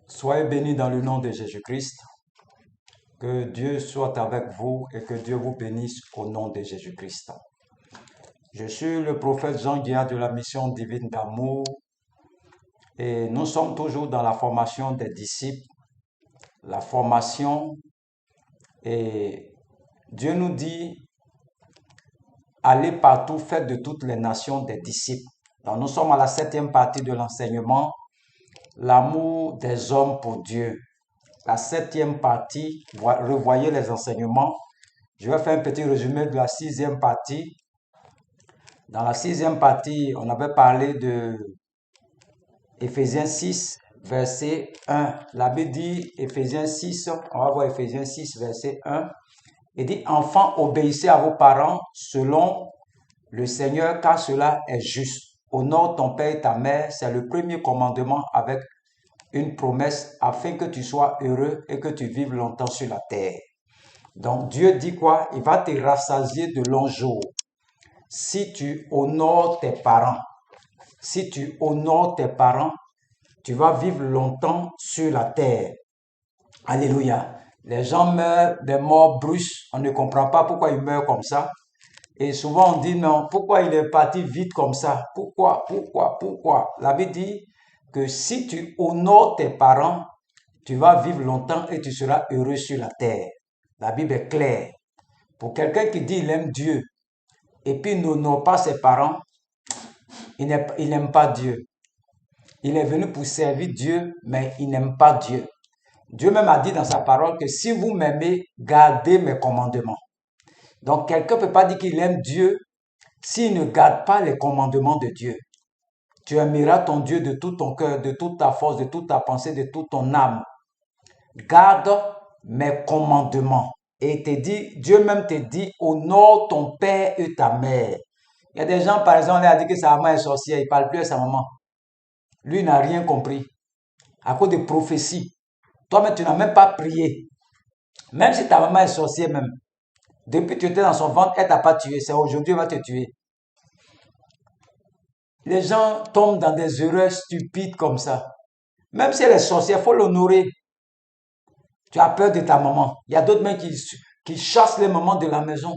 Soyez bénis dans le nom de Jésus-Christ. Que Dieu soit avec vous et que Dieu vous bénisse au nom de Jésus-Christ. Je suis le prophète Jean Guillard de la mission divine d'amour et nous sommes toujours dans la formation des disciples. La formation, et Dieu nous dit, allez partout, faites de toutes les nations des disciples. Donc nous sommes à la 7e partie de l'enseignement, l'amour des hommes pour Dieu. La 7e partie, revoyez les enseignements. Je vais faire un petit résumé de la 6e partie. Dans la 6e partie, on avait parlé de Éphésiens 6, verset 1. La Bible dit, Éphésiens 6, on va voir Éphésiens 6, verset 1. Il dit, enfants, obéissez à vos parents selon le Seigneur, car cela est juste. Honore ton père et ta mère, c'est le premier commandement avec une promesse afin que tu sois heureux et que tu vives longtemps sur la terre. Donc Dieu dit quoi? Il va te rassasier de longs jours. Si tu honores tes parents, si tu honores tes parents, tu vas vivre longtemps sur la terre. Alléluia. Les gens meurent des morts brusques. On ne comprend pas pourquoi ils meurent comme ça. Et souvent on dit non, pourquoi il est parti vite comme ça? Pourquoi? La Bible dit que si tu honores tes parents, tu vas vivre longtemps et tu seras heureux sur la terre. La Bible est claire. Pour quelqu'un qui dit il aime Dieu et puis n'honore pas ses parents, il n'aime pas Dieu. Il est venu pour servir Dieu, mais il n'aime pas Dieu. Dieu même a dit dans sa parole que si vous m'aimez, gardez mes commandements. Donc quelqu'un ne peut pas dire qu'il aime Dieu s'il ne garde pas les commandements de Dieu. Tu aimeras ton Dieu de tout ton cœur, de toute ta force, de toute ta pensée, de toute ton âme. Garde mes commandements. Et Dieu même te dit, honore ton père et ta mère. Il y a des gens, par exemple, il a dit que sa maman est sorcière, il ne parle plus à sa maman. Lui n'a rien compris. À cause de prophéties. Toi-même, tu n'as même pas prié. Même si ta maman est sorcière même. Depuis que tu étais dans son ventre, elle ne t'a pas tué. C'est aujourd'hui qu'elle va te tuer. Les gens tombent dans des erreurs stupides comme ça. Même si elle est sorcière, il faut l'honorer. Tu as peur de ta maman. Il y a d'autres même qui chassent les mamans de la maison.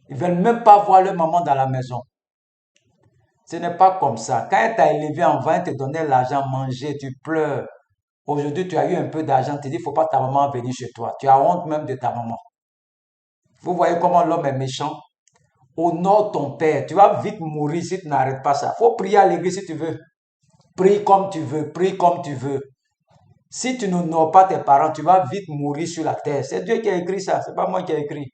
Ils ne veulent même pas voir leur maman dans la maison. Ce n'est pas comme ça. Quand elle t'a élevé en vain, elle te donnait l'argent, manger, tu pleures. Aujourd'hui, tu as eu un peu d'argent, tu te dis, il ne faut pas ta maman venir chez toi. Tu as honte même de ta maman. Vous voyez comment l'homme est méchant? Honore ton père. Tu vas vite mourir si tu n'arrêtes pas ça. Il faut prier à l'église si tu veux. Prie comme tu veux, prie comme tu veux. Si tu n'honores pas tes parents, tu vas vite mourir sur la terre. C'est Dieu qui a écrit ça, c'est pas moi qui ai écrit.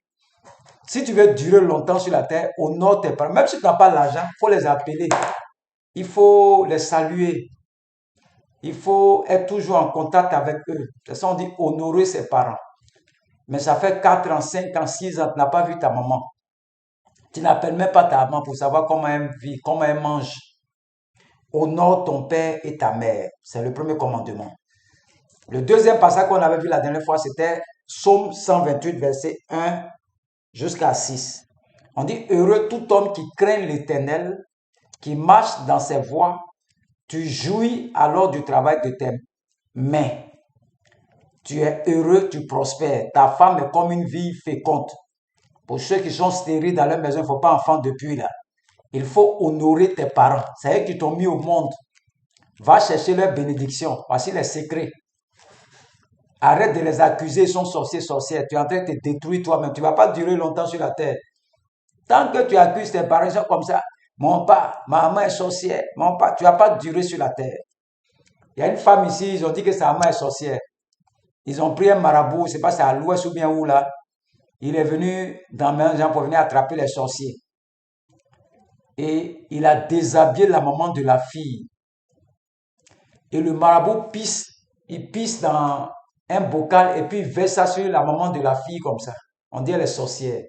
Si tu veux durer longtemps sur la terre, honore tes parents. Même si tu n'as pas l'argent, il faut les appeler. Il faut les saluer. Il faut être toujours en contact avec eux. C'est ça on dit honorer ses parents. Mais ça fait 4 ans, 5 ans, 6 ans, tu n'as pas vu ta maman. Tu n'appelles même pas ta maman pour savoir comment elle vit, comment elle mange. Honore ton père et ta mère. C'est le premier commandement. Le deuxième passage qu'on avait vu la dernière fois, c'était Psaume 128, verset 1 jusqu'à 6. On dit, heureux tout homme qui craint l'Éternel, qui marche dans ses voies, tu jouis alors du travail de tes mains. Tu es heureux, tu prospères. Ta femme est comme une vie féconde. Pour ceux qui sont stériles dans leur maison, il ne faut pas enfant depuis là. Il faut honorer tes parents. C'est eux qui t'ont mis au monde. Va chercher leur bénédiction. Voici les secrets. Arrête de les accuser, ils sont sorciers, sorcières. Tu es en train de te détruire toi-même. Tu ne vas pas durer longtemps sur la terre. Tant que tu accuses tes parents, ils sont comme ça. Mon père, ma maman est sorcière. Mon père, tu ne vas pas durer sur la terre. Il y a une femme ici, ils ont dit que sa maman est sorcière. Ils ont pris un marabout, je ne sais pas si c'est à l'ouest ou bien où là. Il est venu dans la maison pour venir attraper les sorciers. Et il a déshabillé la maman de la fille. Et le marabout pisse, il pisse dans un bocal et puis il verse ça sur la maman de la fille comme ça. On dit elle est sorcière.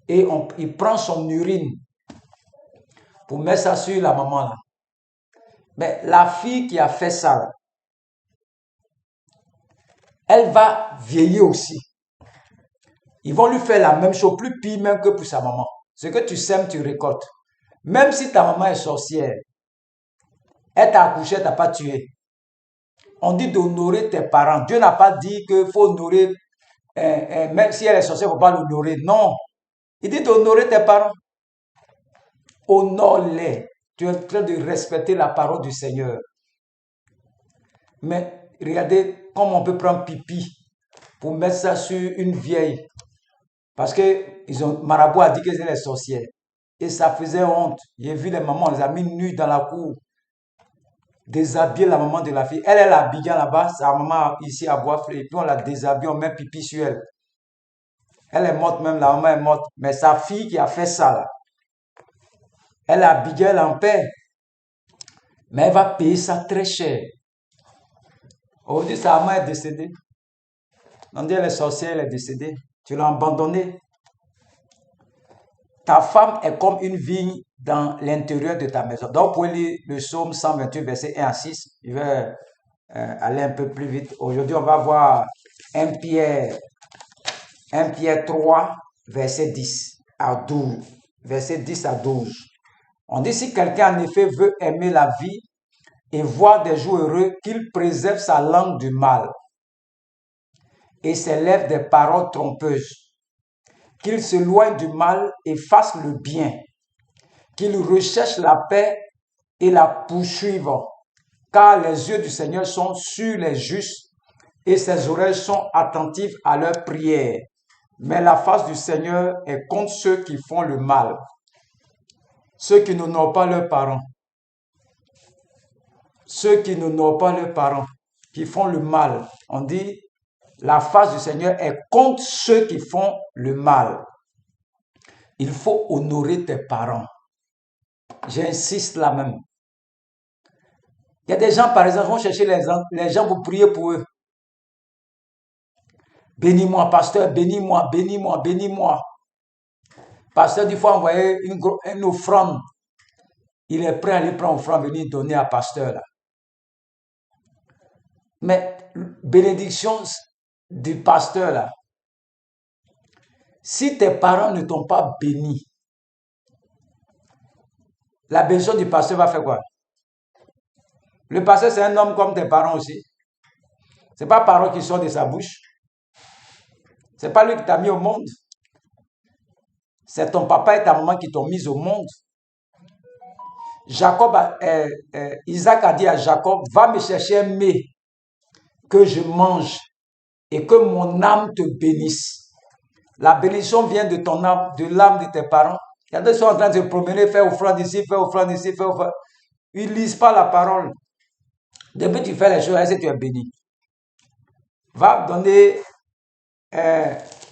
Et il prend son urine pour mettre ça sur la maman là. Mais la fille qui a fait ça, là, elle va vieillir aussi. Ils vont lui faire la même chose, plus pire même que pour sa maman. Ce que tu sèmes, tu récoltes. Même si ta maman est sorcière, elle t'a accouché, elle t'a pas tué. On dit d'honorer tes parents. Dieu n'a pas dit qu'il faut honorer, même si elle est sorcière, il ne faut pas l'honorer. Non. Il dit d'honorer tes parents. Honore-les. Tu es en train de respecter la parole du Seigneur. Mais regardez comment on peut prendre pipi pour mettre ça sur une vieille. Parce que Marabout a dit que c'est les sorcières. Et ça faisait honte. J'ai vu les mamans, on les a mis nues dans la cour. Déshabiller la maman de la fille. Elle habillée là-bas, sa maman ici à Boisflé. Et puis on la déshabille, on met pipi sur elle. Elle est morte même, la maman est morte. Mais sa fille qui a fait ça là, elle a habillé elle en paix. Mais elle va payer ça très cher. Aujourd'hui, sa maman est décédée. On dit elle est sorcière, elle est décédée. Tu l'as abandonnée. Ta femme est comme une vigne dans l'intérieur de ta maison. Donc, pour lire le psaume 128, verset 1 à 6, je vais aller un peu plus vite. Aujourd'hui, on va voir 1 Pierre 3, verset 10 à 12. Verset 10 à 12. On dit, si quelqu'un en effet veut aimer la vie et voir des jours heureux, qu'il préserve sa langue du mal et ses lèvres des paroles trompeuses. Qu'il s'éloigne du mal et fasse le bien, qu'il recherche la paix et la poursuive, car les yeux du Seigneur sont sur les justes et ses oreilles sont attentives à leurs prières. Mais la face du Seigneur est contre ceux qui font le mal, ceux qui n'honorent pas leurs parents, ceux qui n'honorent pas leurs parents, qui font le mal. On dit, la face du Seigneur est contre ceux qui font le mal. Il faut honorer tes parents. J'insiste là même. Il y a des gens, par exemple, vont chercher les gens pour prier pour eux. Bénis-moi, pasteur, bénis-moi, bénis-moi, bénis-moi. Pasteur, il faut envoyer une offrande. Il est prêt à aller prendre offrande, venir donner à pasteur là. Mais bénédiction du pasteur là, si tes parents ne t'ont pas béni, la bénédiction du pasteur va faire quoi? Le pasteur, c'est un homme comme tes parents aussi. Ce n'est pas parole qui sort de sa bouche. Ce n'est pas lui qui t'a mis au monde. C'est ton papa et ta maman qui t'ont mis au monde. Isaac a dit à Jacob, va me chercher un mets que je mange et que mon âme te bénisse. La bénédiction vient de ton âme, de l'âme de tes parents. Il y a des gens en train de se promener, faire offrande ici, faire offrande ici, faire offrande. Ils ne lisent pas la parole. Depuis que tu fais les choses, est-ce que tu es béni? Va donner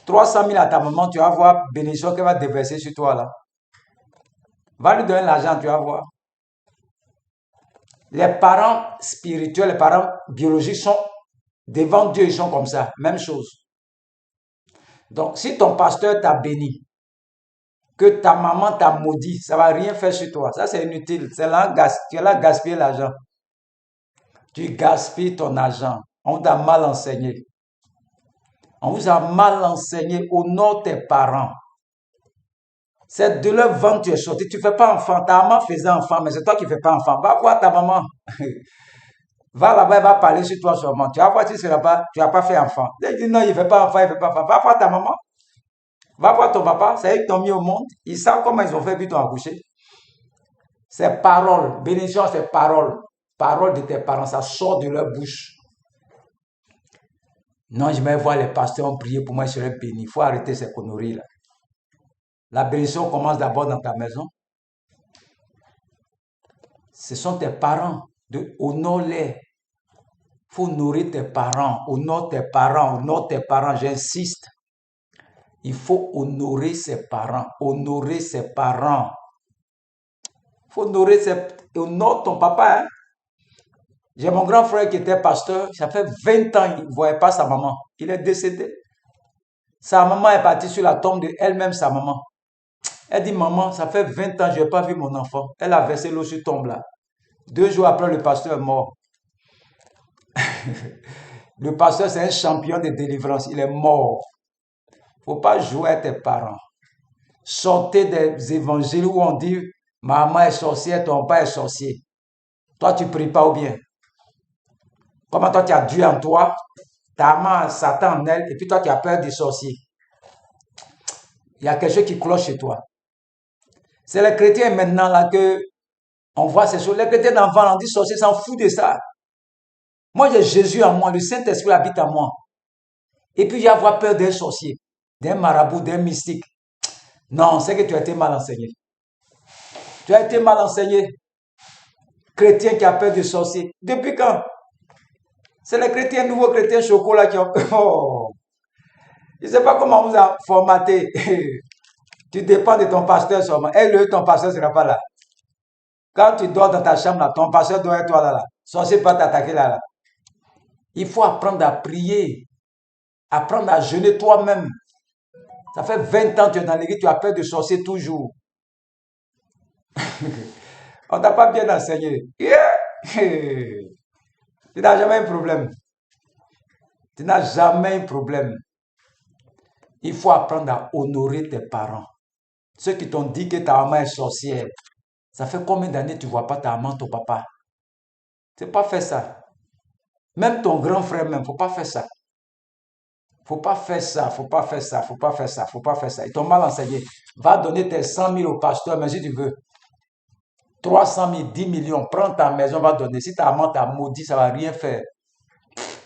300 000 à ta maman, tu vas voir bénédiction qu'elle va déverser sur toi là. Va lui donner l'argent, tu vas voir. Les parents spirituels, les parents biologiques sont devant Dieu, ils sont comme ça, même chose. Donc, si ton pasteur t'a béni, que ta maman t'a maudit, ça ne va rien faire sur toi. Ça, c'est inutile. Tu es là à gaspiller l'argent. Tu gaspilles ton argent. On t'a mal enseigné. On vous a mal enseigné. Honore tes parents. C'est de leur ventre que tu es sorti. Tu ne fais pas enfant. Ta maman faisait enfant, mais c'est toi qui ne fais pas enfant. Va voir ta maman. Va là-bas, elle va parler sur toi seulement. Tu vas voir si tu n'as pas fait enfant. Elle dit non, il ne fait pas enfant, il ne fait pas enfant. Va voir ta maman. Va voir ton papa. C'est eux qui t'ont mis au monde. Ils savent comment ils ont fait puis t'ont accouché. C'est parole. Bénédiction, c'est parole. Parole de tes parents. Ça sort de leur bouche. Non, je vais voir les pasteurs prier pour moi, je serai béni. Il faut arrêter ces conneries là. La bénédiction commence d'abord dans ta maison. Ce sont tes parents. Honore-les. Il faut honorer tes parents. Honore tes parents. Honore tes parents. J'insiste. Il faut honorer ses parents. Honorer ses parents. Il faut honore ton papa. Hein? J'ai mon grand frère qui était pasteur. Ça fait 20 ans qu'il ne voyait pas sa maman. Il est décédé. Sa maman est partie sur la tombe de elle-même, sa maman. Elle dit, maman, ça fait 20 ans que je n'ai pas vu mon enfant. Elle a versé l'eau sur tombe là. 2 jours après, le pasteur est mort. Le pasteur, c'est un champion de délivrance. Il est mort. Il ne faut pas jouer à tes parents. Sortez des évangiles où on dit, maman est sorcière, ton père est sorcier. Toi, tu ne pries pas ou bien. Comment toi tu as Dieu en toi, ta main Satan en elle, et puis toi tu as peur des sorciers. Il y a quelque chose qui cloche chez toi. C'est les chrétiens maintenant là que on voit ces choses. Les chrétiens d'enfant, on dit sorcier, s'en fout de ça. Moi j'ai Jésus en moi, le Saint-Esprit habite en moi. Et puis j'ai avoir peur d'un sorcier, d'un marabout, d'un mystique. Non, c'est que tu as été mal enseigné. Tu as été mal enseigné. Chrétien qui a peur des sorciers. Depuis quand? C'est les chrétiens, nouveaux chrétiens chocolat qui ont... Oh. Je ne sais pas comment on vous a formaté. Tu dépends de ton pasteur seulement. Et ton pasteur ne sera pas là. Quand tu dors dans ta chambre, là, ton pasteur doit être toi là. Sorcier pas t'attaquer là. Il faut apprendre à prier. Apprendre à jeûner toi-même. Ça fait 20 ans que tu es dans l'église, tu as peur de sorcier toujours. On t'a pas bien enseigné. Yeah. Tu n'as jamais un problème. Tu n'as jamais un problème. Il faut apprendre à honorer tes parents. Ceux qui t'ont dit que ta maman est sorcière, ça fait combien d'années tu ne vois pas ta maman, ton papa? Tu ne pas faire ça. Même ton grand frère même, faut pas faire ça. Faut pas faire ça, faut pas faire ça, faut pas faire ça, faut pas faire ça. Ils t'ont mal enseigné. Va donner tes 100 000 au pasteur, mais si tu veux, 300 000, 10 millions, prends ta maison, va donner. Si ta maman t'a maudit, ça va rien faire.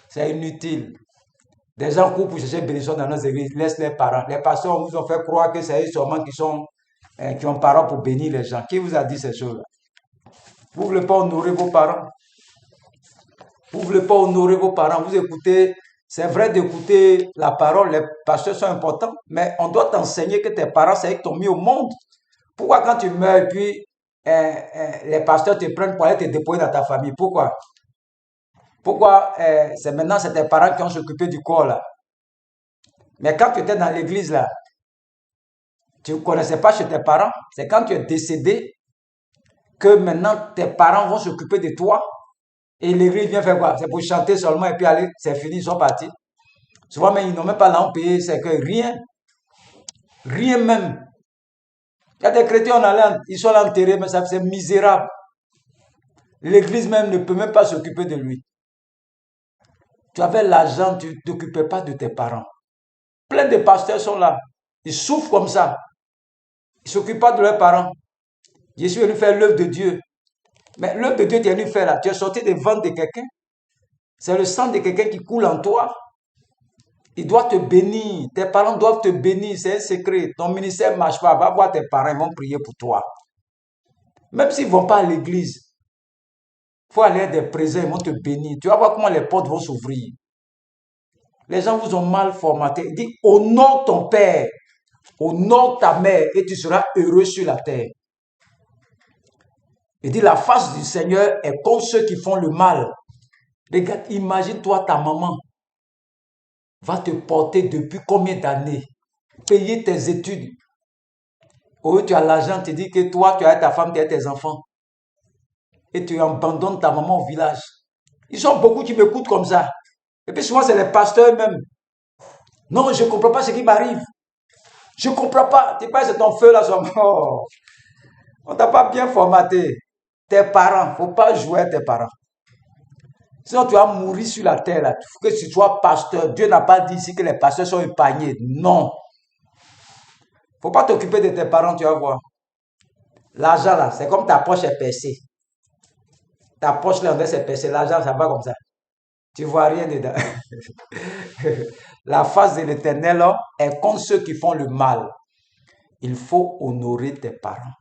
C'est inutile. Des gens courent pour chercher bénédiction dans nos églises, laissent les parents. Les pasteurs vous ont fait croire que c'est eux seulement qui ont parole pour bénir les gens. Qui vous a dit ces choses-là? Vous ne voulez pas honorer vos parents? Vous ne voulez pas honorer vos parents? Vous écoutez, c'est vrai d'écouter la parole, les pasteurs sont importants, mais on doit t'enseigner que tes parents, c'est eux qui t'ont mis au monde. Pourquoi quand tu meurs et puis les pasteurs te prennent pour aller te déposer dans ta famille? Pourquoi? Pourquoi c'est maintenant c'est tes parents qui ont s'occupé du corps là? Mais quand tu étais dans l'église là, tu ne connaissais pas chez tes parents. C'est quand tu es décédé que maintenant tes parents vont s'occuper de toi. Et l'église vient faire quoi? C'est pour chanter seulement et puis aller, c'est fini, ils sont partis. Souvent, mais ils n'ont même pas l'en payer, c'est que rien. Rien même. Il y a des chrétiens, ils sont là enterrés, mais ça c'est misérable. L'église même ne peut même pas s'occuper de lui. Tu avais l'argent, tu ne t'occupais pas de tes parents. Plein de pasteurs sont là. Ils souffrent comme ça. Ils ne s'occupent pas de leurs parents. Je suis venu faire l'œuvre de Dieu. Mais l'œuvre de Dieu, tu es venu faire là. Tu es sorti des ventres de quelqu'un. C'est le sang de quelqu'un qui coule en toi. Il doit te bénir. Tes parents doivent te bénir. C'est un secret. Ton ministère ne marche pas. Va voir tes parents. Ils vont prier pour toi. Même s'ils ne vont pas à l'église, il faut aller à des présents. Ils vont te bénir. Tu vas voir comment les portes vont s'ouvrir. Les gens vous ont mal formaté. Il dit, honore ton père. Honore ta mère et tu seras heureux sur la terre. Il dit, la face du Seigneur est contre ceux qui font le mal. Regarde, imagine-toi ta maman va te porter depuis combien d'années, payer tes études. Oh, tu as l'argent, tu dis que toi, tu as ta femme, tu as tes enfants. Et tu abandonnes ta maman au village. Ils sont beaucoup qui m'écoutent comme ça. Et puis souvent, c'est les pasteurs même. Non, je ne comprends pas ce qui m'arrive. Je ne comprends pas. Tu penses que c'est ton feu là, oh. On ne t'a pas bien formaté. Tes parents, il ne faut pas jouer à tes parents. Sinon, tu vas mourir sur la terre. Il faut que tu sois pasteur. Dieu n'a pas dit ici que les pasteurs sont épargnés. Non. Il ne faut pas t'occuper de tes parents, tu vas voir. L'argent, là, c'est comme ta poche est percée. Ta poche, là, c'est percée. L'argent, ça va comme ça. Tu ne vois rien dedans. La face de l'Éternel est contre ceux qui font le mal. Il faut honorer tes parents.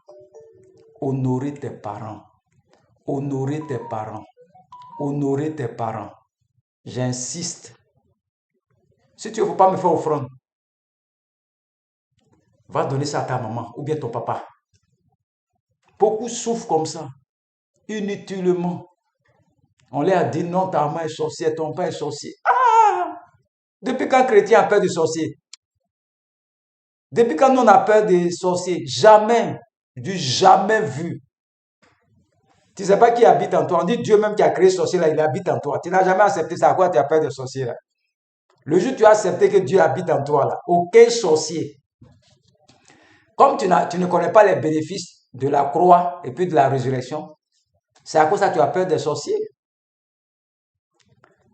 Honorer tes parents. Honorer tes parents. Honorer tes parents. J'insiste. Si tu ne veux pas me faire offrande, va donner ça à ta maman ou bien ton papa. Beaucoup souffrent comme ça, inutilement. On leur a dit non, ta maman est sorcière, ton père est sorcier. Ah! Depuis quand un chrétien a peur de sorcier? Depuis quand nous on a peur des sorciers? Jamais, du jamais vu. Tu ne sais pas qui habite en toi. On dit Dieu même qui a créé sorcier là, il habite en toi. Tu n'as jamais accepté ça. À quoi tu as peur de sorcier là? Le jour où tu as accepté que Dieu habite en toi là, aucun sorcier. Comme tu ne connais pas les bénéfices de la croix et puis de la résurrection, c'est à cause de ça que tu as peur des sorciers.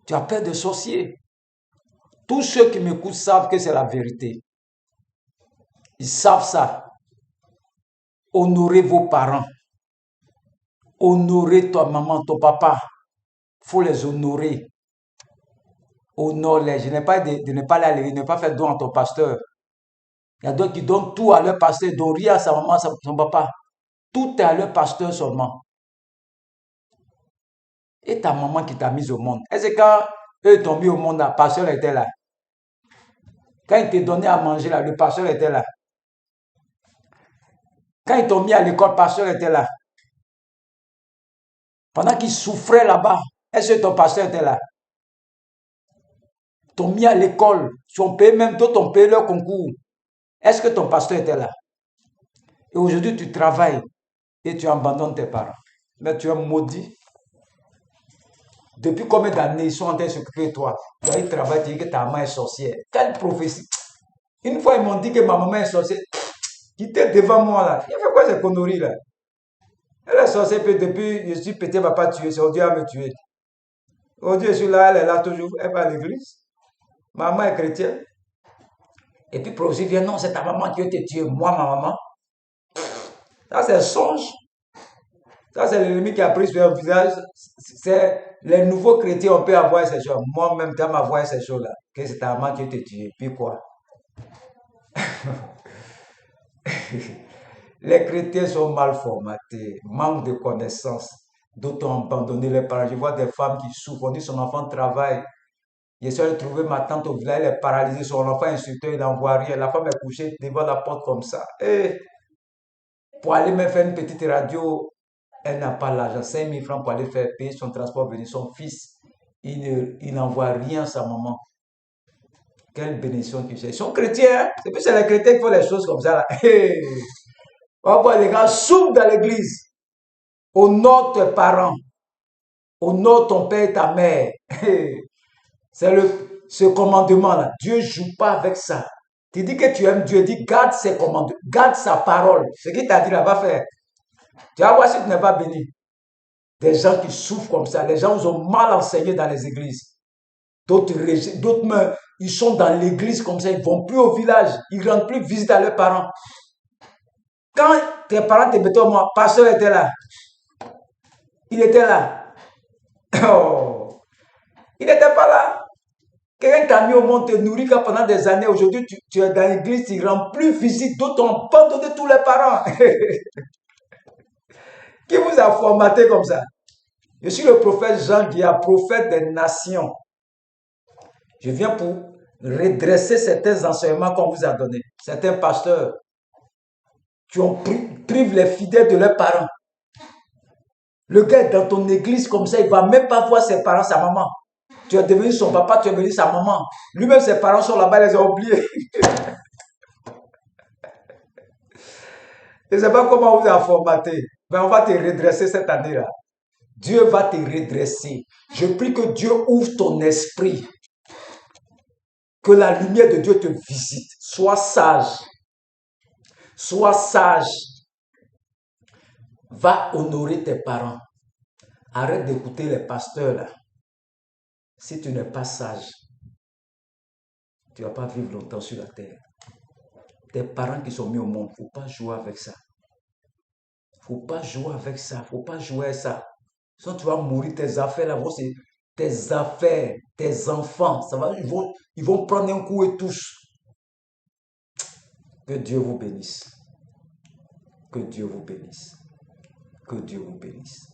Tu as peur des sorciers. Tous ceux qui m'écoutent savent que c'est la vérité. Ils savent ça. Honorez vos parents. Honorez ta maman, ton papa. Il faut les honorer. Honore-les. Je n'ai pas dit de ne pas aller, ne pas faire don à ton pasteur. Il y a d'autres qui donnent tout à leur pasteur, ils donnent rien à sa maman, à son papa. Tout est à leur pasteur seulement. Et ta maman qui t'a mis au monde. Est-ce que quand eux t'ont mis au monde, le pasteur était là? Quand il t'a donné à manger, là, le pasteur était là. Quand ils t'ont mis à l'école, le pasteur était là. Pendant qu'ils souffraient là-bas, est-ce que ton pasteur était là? Ils t'ont mis à l'école, ils ont payé même, d'autres ont payé leur concours. Est-ce que ton pasteur était là? Et aujourd'hui, tu travailles et tu abandonnes tes parents. Mais tu es maudit. Depuis combien d'années ils sont en train de s'occuper de toi? Toi, ils travaillent, tu dis que ta maman est sorcière. Quelle prophétie! Une fois, ils m'ont dit que ma maman est sorcière. Qui était devant moi là? Il fait quoi ces conneries là? Elle est sorcière, puis depuis, je suis pété, elle ne va pas tuer. C'est Dieu à me tuer. Aujourd'hui, je suis là, elle est là toujours. Elle va à l'église. Maman est chrétienne. Et puis, prophétie vient, non, c'est ta maman qui veut te tuer. Moi, ma maman. Ça, c'est un songe. Ça, c'est l'ennemi qui a pris sur un visage. C'est les nouveaux chrétiens, on peut avoir ces choses. Moi-même, tu vas m'avoir ces choses-là. Que c'est ta maman qui te tue. Puis quoi? Les chrétiens sont mal formatés, manque de connaissances. D'autres ont abandonné les parents. Je vois des femmes qui souffrent. On dit son enfant travaille. J'essaie de trouver ma tante au village, elle est paralysée. Son enfant est insulté, il n'en voit rien. La femme est couchée devant la porte comme ça. Et pour aller me faire une petite radio, elle n'a pas l'argent, 5 000 francs pour aller faire payer son transport, venir son fils. Il n'envoie rien à sa maman. Quelle bénédiction qu'ils sont. Ils sont chrétiens. C'est plus c'est les chrétiens qui font les choses comme ça. Là. Hey. On va voir les gars souffrent dans l'église. Honore tes parents. Honore ton père et ta mère. Hey. C'est ce commandement-là. Dieu ne joue pas avec ça. Tu dis que tu aimes Dieu, dis garde ses commandements, garde sa parole. Ce qu'il t'a dit là, va faire. Tu vas voir si tu n'es pas béni. Des gens qui souffrent comme ça, les gens vous ont mal enseigné dans les églises. D'autres même, ils sont dans l'église comme ça, ils ne vont plus au village, ils ne rentrent plus visiter leurs parents. Quand tes parents te mettaient au monde, pasteur était là. Il était là. Oh. Il n'était pas là. Quelqu'un t'a mis au monde, te nourrit pendant des années. Aujourd'hui, tu es dans l'église, tu ne rends plus visite. D'autres ont abandonné tous les parents. Qui vous a formaté comme ça? Je suis le prophète Jean Guillain, prophète des nations. Je viens pour redresser certains enseignements qu'on vous a donnés. Certains pasteurs qui ont privent les fidèles de leurs parents. Le gars est dans ton église comme ça, il ne va même pas voir ses parents, sa maman. Tu es devenu son papa, tu es devenu sa maman. Lui-même, ses parents sont là-bas, il les a oubliés. Je ne sais pas comment on vous a formaté, mais on va te redresser cette année-là. Dieu va te redresser. Je prie que Dieu ouvre ton esprit. Que la lumière de Dieu te visite. Sois sage. Sois sage. Va honorer tes parents. Arrête d'écouter les pasteurs là. Si tu n'es pas sage, tu ne vas pas vivre longtemps sur la terre. Tes parents qui sont mis au monde, il ne faut pas jouer avec ça. Il ne faut pas jouer avec ça. Il ne faut pas jouer avec ça. Sinon, tu vas mourir. Tes affaires là, c'est tes affaires, tes enfants. Ça va, ils vont prendre un coup et tous. Que Dieu vous bénisse. Que Dieu vous bénisse. Que Dieu vous bénisse.